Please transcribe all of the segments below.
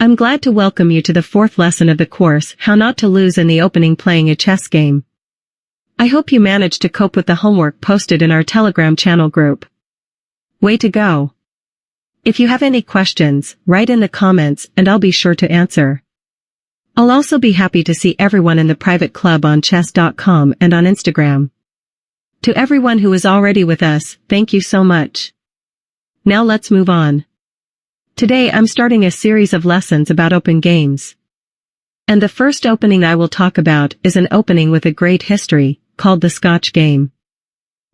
I'm glad to welcome you to the fourth lesson of the course, How Not to Lose in the Opening Playing a Chess Game. I hope you managed to cope with the homework posted in our Telegram channel group. Way to go! If you have any questions, write in the comments and I'll be sure to answer. I'll also be happy to see everyone in the private club on chess.com and on Instagram. To everyone who is already with us, thank you so much. Now let's move on. Today I'm starting a series of lessons about open games. And the first opening I will talk about is an opening with a great history, called the Scotch game.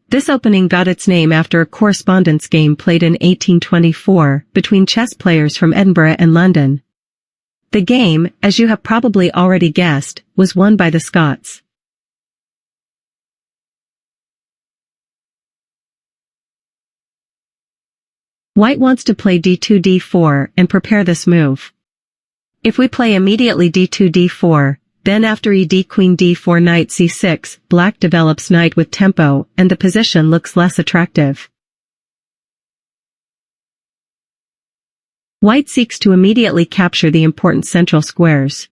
This opening got its name after a correspondence game played in 1824 between chess players from Edinburgh and London. The game, as you have probably already guessed, was won by the Scots. White wants to play d2 d4 and prepare this move. If we play immediately d2 d4, then after ed queen d4 knight c6, black develops knight with tempo and the position looks less attractive. White seeks to immediately capture the important central squares.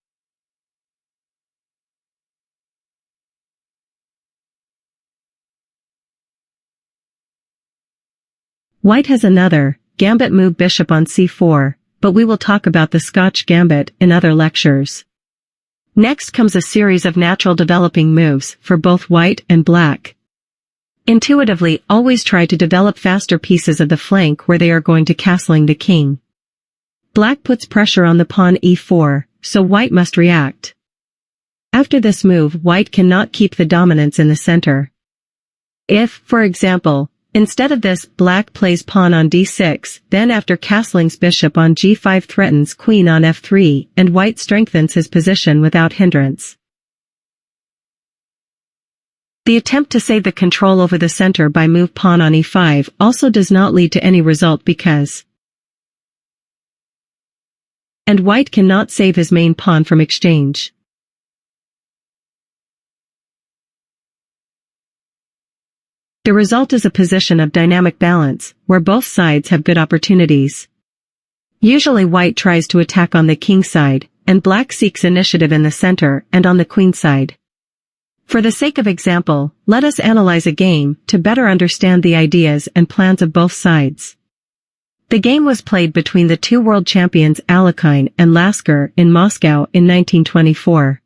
White has another, gambit move bishop on c4, but we will talk about the Scotch gambit in other lectures. Next comes a series of natural developing moves for both white and black. Intuitively, always try to develop faster pieces of the flank where they are going to castling the king. Black puts pressure on the pawn e4, so white must react. After this move, white cannot keep the dominance in the center. If, for example, instead of this, black plays pawn on d6, then after castling's bishop on g5 threatens queen on f3, and white strengthens his position without hindrance. The attempt to save the control over the center by move pawn on e5 also does not lead to any result because and white cannot save his main pawn from exchange. The result is a position of dynamic balance, where both sides have good opportunities. Usually white tries to attack on the king side, and black seeks initiative in the center and on the queen side. For the sake of example, let us analyze a game to better understand the ideas and plans of both sides. The game was played between the two world champions Alekhin and Lasker in Moscow in 1924.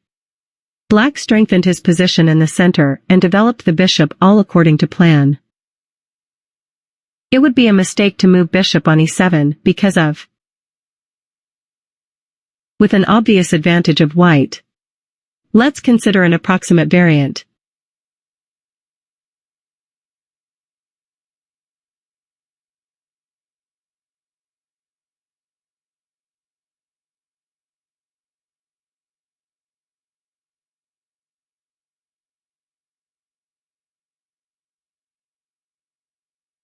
Black strengthened his position in the center and developed the bishop all according to plan. It would be a mistake to move bishop on e7 because of with an obvious advantage of white. Let's consider an approximate variant.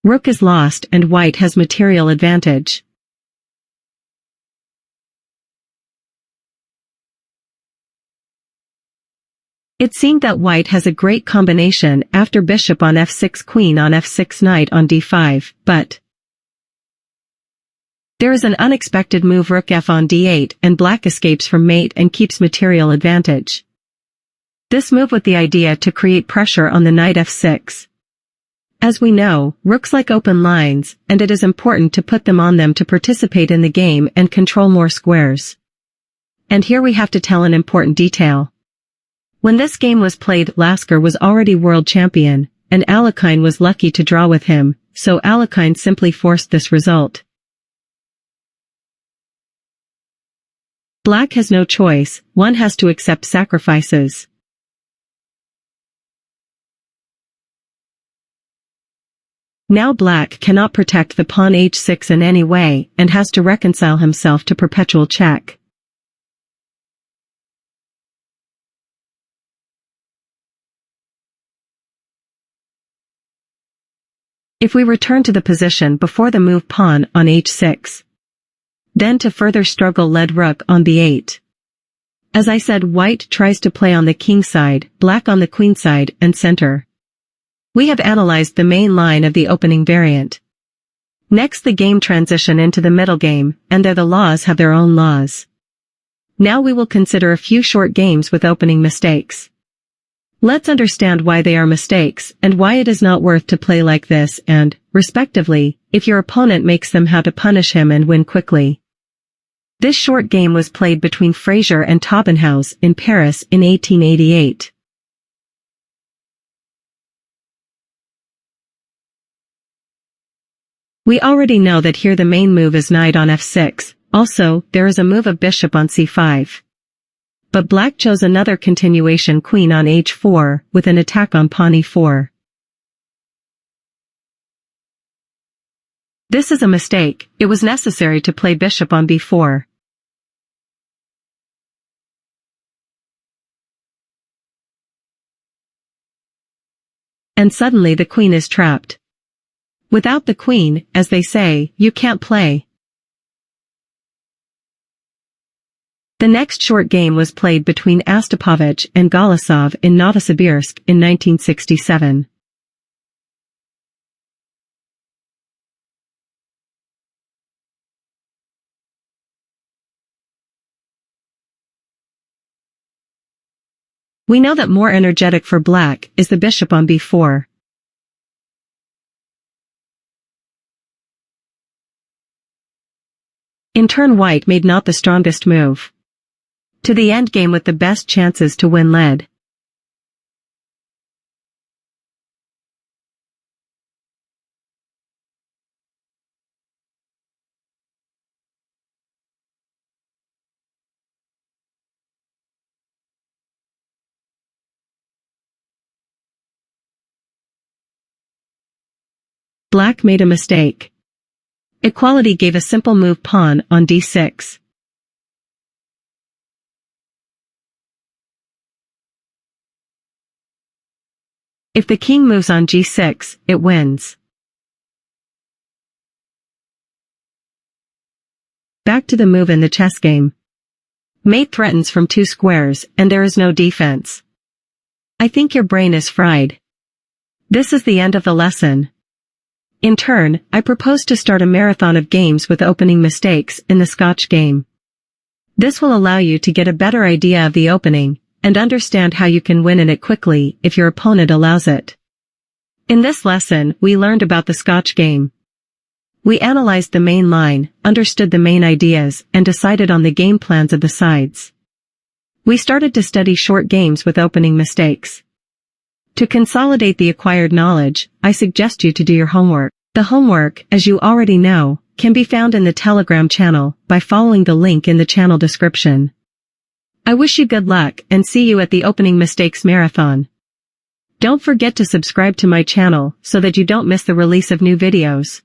Rook is lost and white has material advantage. It seemed that white has a great combination after bishop on f6 queen on f6 knight on d5, but there is an unexpected move rook f on d8 and black escapes from mate and keeps material advantage. This move with the idea to create pressure on the knight f6. As we know, rooks like open lines, and it is important to put them on them to participate in the game and control more squares. And here we have to tell an important detail. When this game was played, Lasker was already world champion, and Alekhin was lucky to draw with him, so Alekhin simply forced this result. Black has no choice, one has to accept sacrifices. Now black cannot protect the pawn h6 in any way and has to reconcile himself to perpetual check. If we return to the position before the move pawn on h6, then to further struggle led rook on b8. As I said, white tries to play on the king side, black on the queen side and center. We have analyzed the main line of the opening variant. Next the game transition into the middle game, and there the laws have their own laws. Now we will consider a few short games with opening mistakes. Let's understand why they are mistakes and why it is not worth to play like this and, respectively, if your opponent makes them, how to punish him and win quickly. This short game was played between Frazier and Taubenhaus in Paris in 1888. We already know that here the main move is knight on f6, also, there is a move of bishop on c5. But black chose another continuation, queen on h4, with an attack on pawn e4. This is a mistake, it was necessary to play bishop on b4. And suddenly the queen is trapped. Without the queen, as they say, you can't play. The next short game was played between Astapovich and Golosov in Novosibirsk in 1967. We know that more energetic for black is the bishop on b4. In turn, white made not the strongest move. To the endgame with the best chances to win led. Black made a mistake. Equality gave a simple move, pawn on d6. If the king moves on g6, it wins. Back to the move in the chess game. Mate threatens from 2 squares, and there is no defense. I think your brain is fried. This is the end of the lesson. In turn, I propose to start a marathon of games with opening mistakes in the Scotch game. This will allow you to get a better idea of the opening, and understand how you can win in it quickly if your opponent allows it. In this lesson, we learned about the Scotch game. We analyzed the main line, understood the main ideas, and decided on the game plans of the sides. We started to study short games with opening mistakes. To consolidate the acquired knowledge, I suggest you to do your homework. The homework, as you already know, can be found in the Telegram channel by following the link in the channel description. I wish you good luck and see you at the Opening Mistakes Marathon. Don't forget to subscribe to my channel so that you don't miss the release of new videos.